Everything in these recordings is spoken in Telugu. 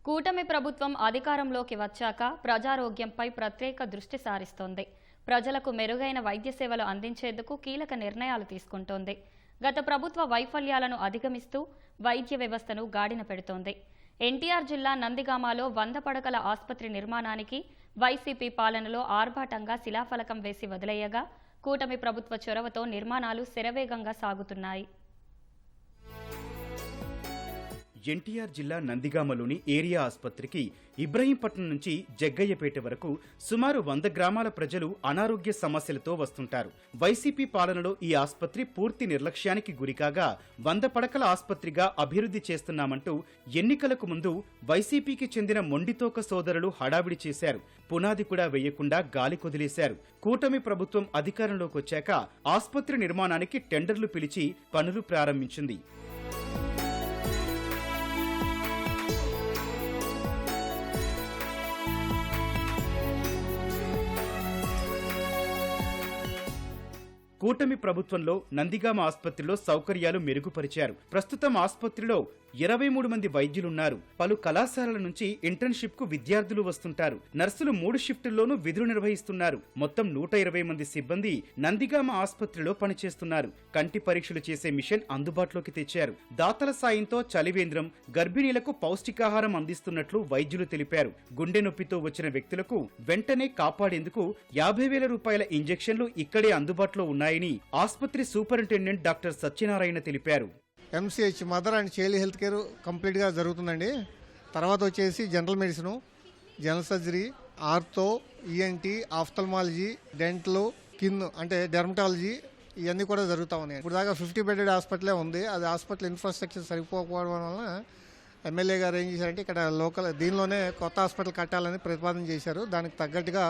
కూటమి ప్రభుత్వం అధికారంలోకి వచ్చాక ప్రజారోగ్యంపై ప్రత్యేక దృష్టి సారిస్తోంది. ప్రజలకు మెరుగైన వైద్య సేవలు అందించేందుకు కీలక నిర్ణయాలు తీసుకుంటోంది. గత ప్రభుత్వ వైఫల్యాలను అధిగమిస్తూ వైద్య వ్యవస్థను గాడిన పెడుతోంది. ఎన్టీఆర్ జిల్లా నందిగామలో 100 పడకల ఆసుపత్రి నిర్మాణానికి వైసీపీ పాలనలో ఆర్భాటంగా శిలాఫలకం వేసి వదిలేయగా కూటమి ప్రభుత్వ చొరవతో నిర్మాణాలు శరవేగంగా సాగుతున్నాయి. ఎన్టీఆర్ జిల్లా నందిగామలోని ఏరియా ఆసుపత్రికి ఇబ్రహీంపట్నం నుంచి జగ్గయ్యపేట వరకు సుమారు 100 గ్రామాల ప్రజలు అనారోగ్య సమస్యలతో వస్తుంటారు. వైసీపీ పాలనలో ఈ ఆసుపత్రి పూర్తి నిర్లక్ష్యానికి గురికాగా 100 పడకల ఆసుపత్రిగా అభివృద్ధి చేస్తున్నామంటూ ఎన్నికలకు ముందు వైసీపీకి చెందిన మొండితోక సోదరులు హడావిడి చేశారు. పునాది కూడా వేయకుండా గాలి కొదిలేశారు. కూటమి ప్రభుత్వం అధికారంలోకి వచ్చాక ఆసుపత్రి నిర్మాణానికి టెండర్లు పిలిచి పనులు ప్రారంభించింది. కూటమి ప్రభుత్వంలో నందిగామ ఆసుపత్రిలో సౌకర్యాలు మెరుగుపరిచారు. ప్రస్తుతం ఆసుపత్రిలో 23 మంది వైద్యులున్నారు. పలు కళాశాలల నుంచి ఇంటర్న్షిప్ కు విద్యార్థులు వస్తుంటారు. నర్సులు 3 షిఫ్టుల్లోనూ విధులు నిర్వహిస్తున్నారు. మొత్తం 120 మంది సిబ్బంది నందిగామ ఆసుపత్రిలో పనిచేస్తున్నారు. కంటి పరీక్షలు చేసే మిషన్ అందుబాటులోకి తెచ్చారు. దాతల సాయంతో చలివేంద్రం, గర్భిణీలకు పౌష్టికాహారం అందిస్తున్నట్లు వైద్యులు తెలిపారు. గుండె నొప్పితో వచ్చిన వ్యక్తులకు వెంటనే కాపాడేందుకు 50,000 రూపాయల ఇంజెక్షన్లు ఇక్కడే అందుబాటులో ఉన్నాయని ఆసుపత్రి సూపరింటెండెంట్ డాక్టర్ సత్యనారాయణ తెలిపారు. MCh mother and child health care కంప్లీట్గా జరుగుతుందండి. తర్వాత వచ్చేసి general medicine, general surgery, ortho, ENT, ophthalmology, dental, skin అంటే డెర్మటాలజీ ఇవన్నీ కూడా జరుగుతూ ఉన్నాయి. ఇప్పుడు దాకా 50 బెడెడ్ హాస్పిటలే ఉంది. అది హాస్పిటల్ ఇన్ఫ్రాస్ట్రక్చర్ సరిపోకపోవడం వలన ఎమ్మెల్యే గారు ఏం చేశారంటే ఇక్కడ లోకల్ దీనిలోనే కొత్త హాస్పిటల్ కట్టాలని ప్రతిపాదన చేశారు. దానికి తగ్గట్టుగా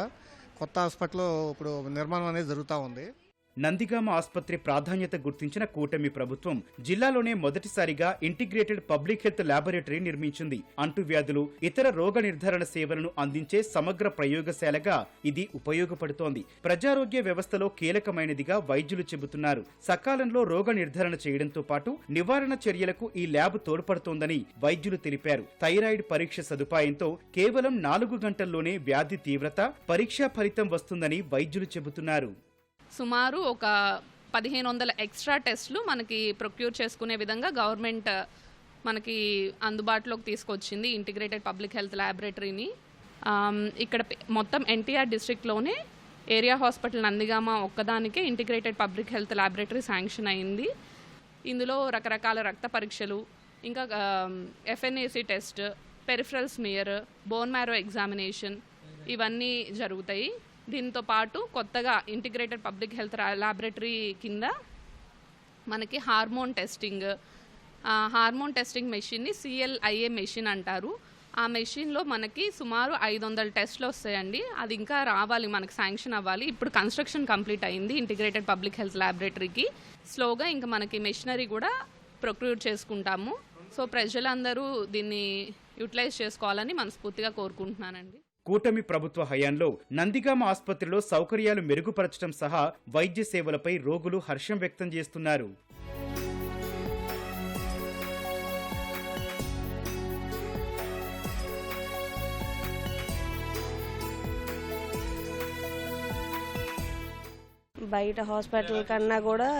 కొత్త హాస్పిటల్ ఇప్పుడు నిర్మాణం అనేది జరుగుతూ ఉంది. నందిగామ ఆసుపత్రి ప్రాధాన్యత గుర్తించిన కూటమి ప్రభుత్వం జిల్లాలోనే మొదటిసారిగా ఇంటిగ్రేటెడ్ పబ్లిక్ హెల్త్ ల్యాబొరేటరీ నిర్మించింది. అంటువ్యాధులు, ఇతర రోగ నిర్ధారణ సేవలను అందించే సమగ్ర ప్రయోగశాలగా ఇది ఉపయోగపడుతోంది. ప్రజారోగ్య వ్యవస్థలో కీలకమైనదిగా వైద్యులు చెబుతున్నారు. సకాలంలో రోగ నిర్ధారణ చేయడంతో పాటు నివారణ చర్యలకు ఈ ల్యాబ్ తోడ్పడుతోందని వైద్యులు తెలిపారు. థైరాయిడ్ పరీక్ష సదుపాయంతో కేవలం 4 గంటల్లోనే వ్యాధి తీవ్రత, పరీక్షా ఫలితం వస్తుందని వైద్యులు చెబుతున్నారు. సుమారు ఒక 1500 ఎక్స్ట్రా టెస్టులు మనకి ప్రొక్యూర్ చేసుకునే విధంగా గవర్నమెంట్ మనకి అందుబాటులోకి తీసుకొచ్చింది ఇంటిగ్రేటెడ్ పబ్లిక్ హెల్త్ ల్యాబొరేటరీని. ఇక్కడ మొత్తం ఎన్టీఆర్ డిస్ట్రిక్ట్లోనే ఏరియా హాస్పిటల్ నందిగామ ఒక్కదానికే integrated public health laboratory sanction అయింది. ఇందులో రకరకాల రక్త పరీక్షలు, ఇంకా FNAC test, peripheral smear, bone marrow examination ఇవన్నీ జరుగుతాయి. దీంతో పాటు కొత్తగా ఇంటిగ్రేటెడ్ పబ్లిక్ హెల్త్ ల్యాబొరేటరీ కింద మనకి హార్మోన్ టెస్టింగ్ మెషిన్ని CLIA మెషిన్ అంటారు. ఆ మెషిన్లో మనకి సుమారు 500 టెస్టులు వస్తాయండి. అది ఇంకా రావాలి, మనకి శాంక్షన్ అవ్వాలి. ఇప్పుడు కన్స్ట్రక్షన్ కంప్లీట్ అయింది ఇంటిగ్రేటెడ్ పబ్లిక్ హెల్త్ ల్యాబొరేటరీకి. స్లోగా ఇంకా మనకి మెషినరీ కూడా ప్రొక్యూర్ చేసుకుంటాము. సో ప్రజలందరూ దీన్ని యూటిలైజ్ చేసుకోవాలని మనస్ఫూర్తిగా కోరుకుంటున్నానండి. కూటమి ప్రభుత్వ హయాంలో నందిగామ ఆసుపత్రిలో సౌకర్యాలు మెరుగుపరచడం సహా వైద్య సేవలపై రోగులు హర్షం వ్యక్తం చేస్తున్నారు. బయట హాస్పిటల్ కన్నా కూడా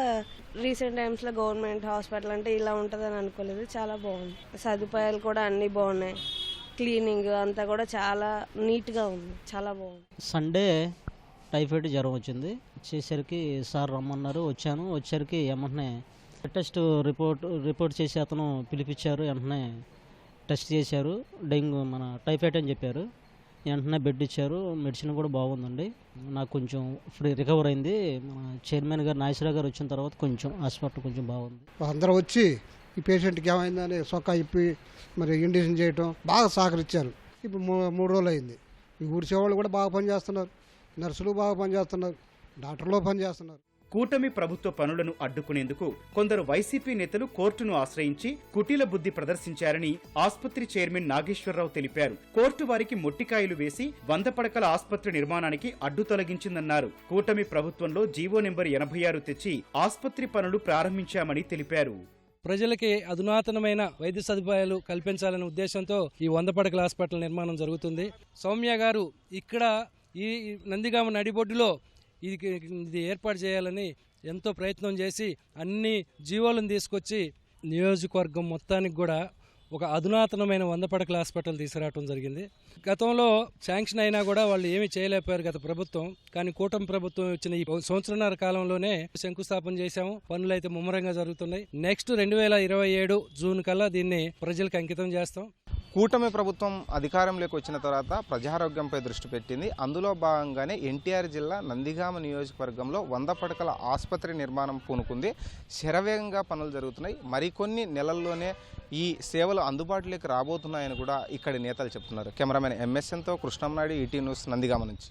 రీసెంట్ టైమ్స్లో గవర్నమెంట్ హాస్పిటల్ అంటే ఇలా ఉంటుందని అనుకోలేదు. చాలా బాగుంది. సదుపాయాలు కూడా అన్నీ బాగున్నాయి. క్లీనింగ్ అంతా కూడా చాలా నీట్గా ఉంది. చాలా బాగుంది. సండే టైఫాయిడ్ జ్వరం వచ్చింది. వచ్చేసరికి సార్ రమ్మన్నారు. వచ్చేసరికి వెంటనే టెస్ట్ రిపోర్ట్ చేసి అతను పిలిపించారు. వెంటనే టెస్ట్ చేశారు. డెంగ్యూ మన టైఫాయిడ్ అని చెప్పారు. వెంటనే బెడ్ ఇచ్చారు. మెడిసిన్ కూడా బాగుందండి. నాకు కొంచెం ఇప్పుడు రికవర్ అయింది. మన చైర్మన్ గారు నాగేశ్వరరావు గారు వచ్చిన తర్వాత కొంచెం హాస్పిటల్ కొంచెం బాగుంది. అందరూ వచ్చి ఈ పేషెంట్కి ఏమైందని సొక్కా ఇప్పి మరి ఇండిషన్ చేయటం బాగా సహకరించారు. ఇప్పుడు 3 రోజులు అయింది. ఈ ఊరి సేవలు కూడా బాగా పనిచేస్తున్నారు. నర్సులు బాగా పనిచేస్తున్నారు. డాక్టర్లు పనిచేస్తున్నారు. కూటమి ప్రభుత్వ పనులను అడ్డుకునేందుకు కొందరు వైసీపీ నేతలు కోర్టును ఆశ్రయించి కుటీల బుద్ధి ప్రదర్శించారని ఆసుపత్రి చైర్మన్ నాగేశ్వరరావు తెలిపారు. కోర్టు వారికి మొట్టికాయలు వేసి 100 పడకల ఆసుపత్రి నిర్మాణానికి అడ్డు తొలగించిందన్నారు. కూటమి ప్రభుత్వంలో జీవో నెంబర్ 86 తెచ్చి ఆసుపత్రి పనులు ప్రారంభించామని తెలిపారు. ప్రజలకి అధునాతనమైన వైద్య సదుపాయాలు కల్పించాలనే ఉద్దేశంతో ఈ 100 పడకల హాస్పిటల్ నిర్మాణం జరుగుతుంది. సౌమ్య గారు ఇక్కడ ఈ నందిగామ నడిబొడ్డులో ఇది ఏర్పాటు చేయాలని ఎంతో ప్రయత్నం చేసి అన్ని జీవోలను తీసుకొచ్చి నియోజకవర్గం మొత్తానికి కూడా ఒక అధునాతనమైన 100 పడకల హాస్పిటల్ తీసుకురావడం జరిగింది. గతంలో శాంక్షన్ అయినా కూడా వాళ్ళు ఏమీ చేయలేకపోయారు గత ప్రభుత్వం. కానీ కూటమి ప్రభుత్వం వచ్చిన ఈ సంవత్సరాల కాలంలోనే శంకుస్థాపన చేశాము. పనులు అయితే ముమ్మరంగా జరుగుతున్నాయి. నెక్స్ట్ 2027 జూన్ కల్లా దీన్ని ప్రజలకు అంకితం చేస్తాం. కూటమి ప్రభుత్వం అధికారంలోకి వచ్చిన తర్వాత ప్రజారోగ్యంపై దృష్టి పెట్టింది. అందులో భాగంగానే ఎన్టీఆర్ జిల్లా నందిగామ నియోజకవర్గంలో 100 పడకల ఆసుపత్రి నిర్మాణం పూనుకుంది. శరవేగంగా పనులు జరుగుతున్నాయి. మరికొన్ని నెలల్లోనే ఈ సేవలు అందుబాటులోకి రాబోతున్నాయని కూడా ఇక్కడి నేతలు చెప్తున్నారు. కెమెరామెన్ ఎంఎస్ఎన్తో కృష్ణంనాయుడు, ఈటీ న్యూస్, నందిగామ నుంచి.